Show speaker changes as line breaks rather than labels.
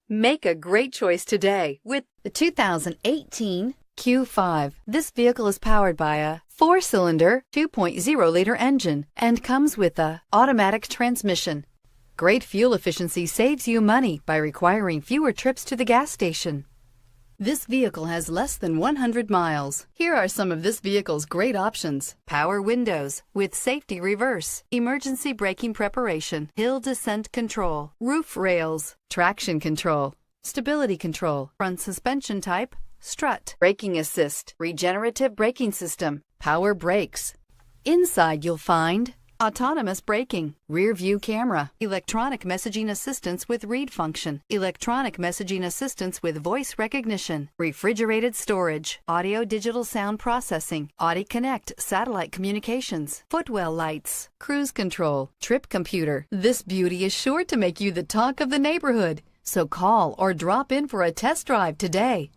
Make a great choice today with the 2018 Q5. This vehicle is powered by a 4-cylinder, 2.0-liter engine and comes with a automatic transmission. Great fuel efficiency saves you money by requiring fewer trips to the gas station. This vehicle has less than 100 miles. Here are some of this vehicle's great options: power windows with safety reverse, emergency braking preparation, hill descent control, roof rails, traction control, stability control, front suspension type, strut, braking assist, regenerative braking system, power brakes. Inside you'll find autonomous braking, rear view camera, electronic messaging assistance with read function, electronic messaging assistance with voice recognition, refrigerated storage, audio digital sound processing, Audi Connect satellite communications, footwell lights, cruise control, trip computer. This beauty is sure to make you the talk of the neighborhood. So call or drop in for a test drive today.